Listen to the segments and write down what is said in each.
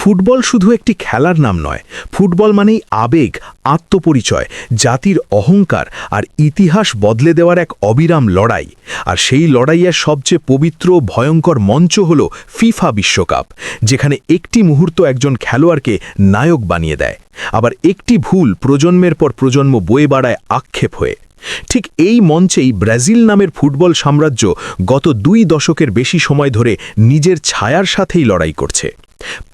Football শুধু একটি খেলার নাম নয়, ফুটবল মানেই আবেগ, আত্মপরিচয়, জাতির অহংকার আর ইতিহাস বদলে দেওয়ার এক অবিরাম লড়াই। আর সেই লড়াইয়ের সবচেয়ে পবিত্র ভয়ঙ্কর মঞ্চ হল ফিফা বিশ্বকাপ, যেখানে একটি মুহূর্ত একজন খেলোয়াড়কে নায়ক বানিয়ে দেয়, আবার একটি ভুল প্রজন্মের পর প্রজন্ম বয়ে বাড়ায় আক্ষেপ হয়ে। ঠিক এই মঞ্চেই ব্রাজিল নামের ফুটবল সাম্রাজ্য গত 2 দশকের বেশি সময় ধরে নিজের ছায়ার সাথেই লড়াই করছে।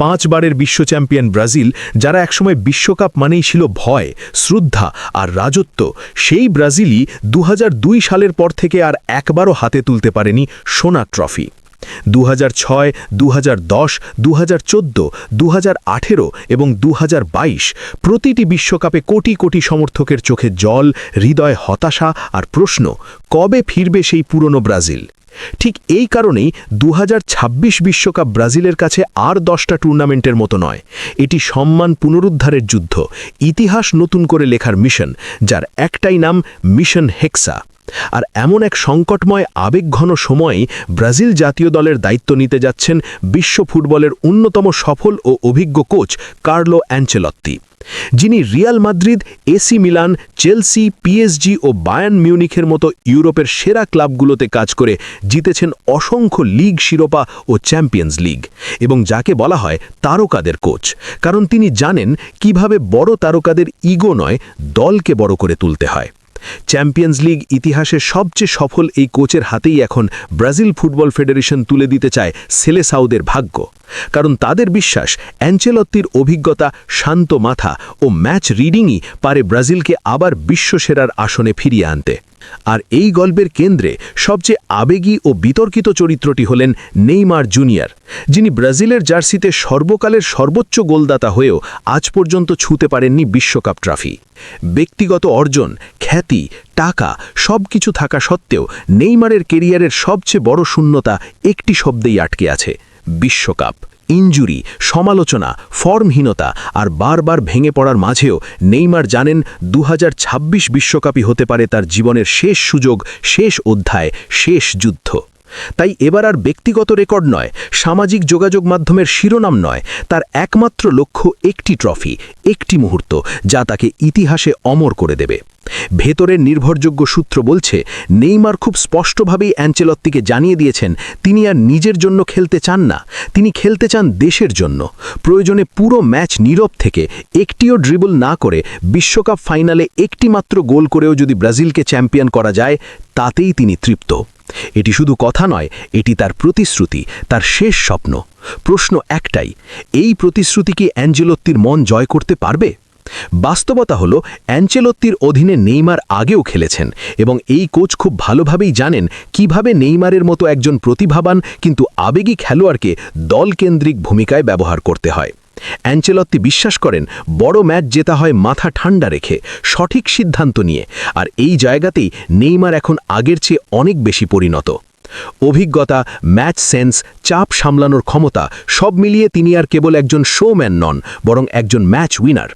5 বারের বিশ্ব চ্যাম্পিয়ন ব্রাজিল, যারা একসময় বিশ্বকাপ মানেই ছিল ভয়, শ্রদ্ধা আর রাজত্ব, সেই ব্রাজিলই 2002 সালের পর থেকে আর একবারও হাতে তুলতে পারেনি সোনা ট্রফি। 2006, 2010, 2014, 2018 এবং 2022 প্রতিটি বিশ্বকাপে কোটি কোটি সমর্থকের চোখে জল, হৃদয় হতাশা আর প্রশ্ন, কবে ফিরবে সেই পুরনো ব্রাজিল। ঠিক এই কারণেই 2026 বিশ্বকাপ ব্রাজিলের কাছে আর 10টা টুর্নামেন্টের মতো নয়, এটি সম্মান পুনরুদ্ধারের যুদ্ধ, ইতিহাস নতুন করে লেখার মিশন, যার একটাই নাম মিশন হেক্সা। আর এমন এক সংকটময় আবেগঘন সময়েই ব্রাজিল জাতীয় দলের দায়িত্ব নিতে যাচ্ছেন বিশ্ব ফুটবলের অন্যতম সফল ও অভিজ্ঞ কোচ কার্লো অ্যানচেলত্তি, যিনি Real Madrid, AC Milan, Chelsea, PSG ও বায়ার্ন মিউনিখের মতো ইউরোপের সেরা ক্লাবগুলোতে কাজ করে জিতেছেন অসংখ্য লিগ শিরোপা ও চ্যাম্পিয়ন্স লিগ, এবং যাকে বলা হয় তারকাদের কোচ, কারণ তিনি জানেন কিভাবে বড় তারকাদের ইগো নয়, দলকে বড় করে তুলতে হয়। চ্যাম্পিয়ন্স লিগ ইতিহাসের সবচেয়ে সফল এই কোচের হাতেই এখন ব্রাজিল ফুটবল ফেডারেশন তুলে দিতে চায় সেলেসাওদের ভাগ্য, কারণ তাদের বিশ্বাস অ্যানচেলত্তির অভিজ্ঞতা, শান্ত মাথা ও ম্যাচ রিডিংই পারে ব্রাজিলকে আবার বিশ্বসেরার আসনে ফিরিয়ে আনতে। আর এই গল্পের কেন্দ্রে সবচেয়ে আবেগী ও বিতর্কিত চরিত্রটি হলেন নেইমার জুনিয়র, যিনি ব্রাজিলের জার্সিতে সর্বকালের সর্বোচ্চ গোলদাতা হয়েও আজ পর্যন্ত ছুঁতে পারেননি বিশ্বকাপ ট্রফি। ব্যক্তিগত অর্জন, খ্যাতি, টাকা সবকিছু থাকা সত্ত্বেও নেইমারের কেরিয়ারের সবচেয়ে বড় শূন্যতা একটি শব্দেই আটকে আছে: বিশ্বকাপ। ইনজুরি, সমালোচনা, ফর্মহীনতা আর বারবার ভেঙে পড়ার মাঝেও নেইমার জানেন 2026 বিশ্বকাপই হতে পারে তার জীবনের শেষ সুযোগ, শেষ অধ্যায়, শেষ যুদ্ধ। তাই এবার আর ব্যক্তিগত রেকর্ড নয়, সামাজিক যোগাযোগ মাধ্যমের শিরোনাম নয়, তার একমাত্র লক্ষ্য একটি ট্রফি, একটি মুহূর্ত যা তাকে ইতিহাসে অমর করে দেবে। ভেতরের নির্ভরযোগ্য সূত্র বলছে, নেইমার খুব স্পষ্টভাবেই অ্যানচেলত্তিকে জানিয়ে দিয়েছেন তিনি আর নিজের জন্য খেলতে চান না, তিনি খেলতে চান দেশের জন্য। প্রয়োজনে পুরো ম্যাচ নীরব থেকে, একটিও ড্রিবল না করে, বিশ্বকাপ ফাইনালে একটি মাত্র গোল করেও যদি ব্রাজিলকে চ্যাম্পিয়ন করা যায়, তাতেই তিনি তৃপ্ত। এটি শুধু কথা নয়, এটি তার প্রতিশ্রুতি, তার শেষ স্বপ্ন। প্রশ্ন একটাই, এই প্রতিশ্রুতি কি অ্যানচেলত্তির মন জয় করতে পারবে? বাস্তবতা হলো, অ্যানচেলত্তির অধীনে নেইমার আগেও খেলেছেন, এবং এই কোচ খুব ভালোভাবেই জানেন কিভাবে নেইমারের মতো একজন প্রতিভাবান কিন্তু আবেগী খেলোয়াড়কে দলকেন্দ্রিক ভূমিকায় ব্যবহার করতে হয়। অ্যানচেলত্তি বিশ্বাস করেন বড় ম্যাচ জেতা হয় মাথা ঠান্ডা রেখে, সঠিক সিদ্ধান্ত নিয়ে, আর এই জায়গাতেই নেইমার এখন আগের চেয়ে অনেক বেশি পরিণত। অভিজ্ঞতা, ম্যাচ সেন্স, চাপ সামলানোর ক্ষমতা সব মিলিয়ে তিনি আর কেবল একজন শোম্যান নন, বরং একজন ম্যাচ উইনার।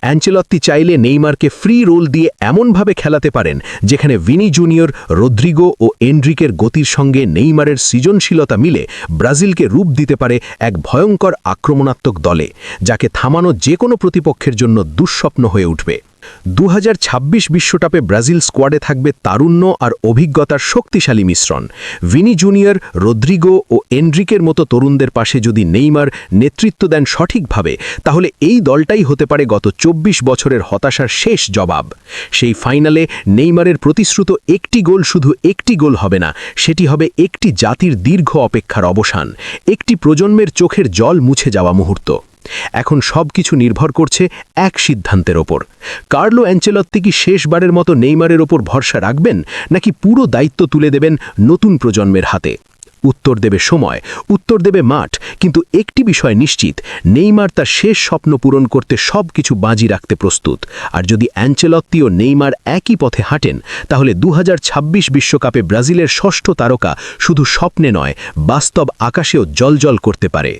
অ্যানচেলত্তি চাইলে নেইমারকে ফ্রি রোল দিয়ে এমনভাবে খেলাতে পারেন যেখানে ভিনি জুনিয়র, রদ্রিগো ও এনরিকের গতির সঙ্গে নেইমারের সৃজনশীলতা মিলে ব্রাজিলকে রূপ দিতে পারে এক ভয়ঙ্কর আক্রমণাত্মক দলে, যাকে থামানো যে কোনো প্রতিপক্ষের জন্য দুঃস্বপ্ন হয়ে উঠবে। 2026 বিশ্বকাপে ব্রাজিল স্কোয়াডে থাকবে তারুণ্য আর অভিজ্ঞতার শক্তিশালী মিশ্রণ। ভিনি জুনিয়র, রদ্রিগো ও এনরিকের মতো তরুণদের পাশে যদি নেইমার নেতৃত্ব দেন সঠিকভাবে, তাহলে এই দলটাই হতে পারে গত 24 বছরের হতাশার শেষ জবাব। সেই ফাইনালে নেইমারের প্রতিশ্রুত একটি গোল শুধু একটি গোল হবে না, সেটি হবে একটি জাতির দীর্ঘ অপেক্ষার অবসান, একটি প্রজন্মের চোখের জল মুছে যাওয়া মুহূর্ত। এখন সবকিছু নির্ভর করছে এক সিদ্ধান্তের ওপর। কার্লো অ্যানচেলত্তি কি শেষবারের মতো নেইমারের ওপর ভরসা রাখবেন, নাকি পুরো দায়িত্ব তুলে দেবেন নতুন প্রজন্মের হাতে? উত্তর দেবে সময়, উত্তর দেবে মাঠ, কিন্তু একটি বিষয় নিশ্চিত, নেইমার তার শেষ স্বপ্ন পূরণ করতে সবকিছু বাজি রাখতে প্রস্তুত। আর যদি অ্যানচেলত্তি ও নেইমার একই পথে হাঁটেন, তাহলে 2026 বিশ্বকাপে ব্রাজিলের ষষ্ঠ তারকা শুধু স্বপ্নে নয়, বাস্তব আকাশেও জ্বলজ্বল করতে পারে।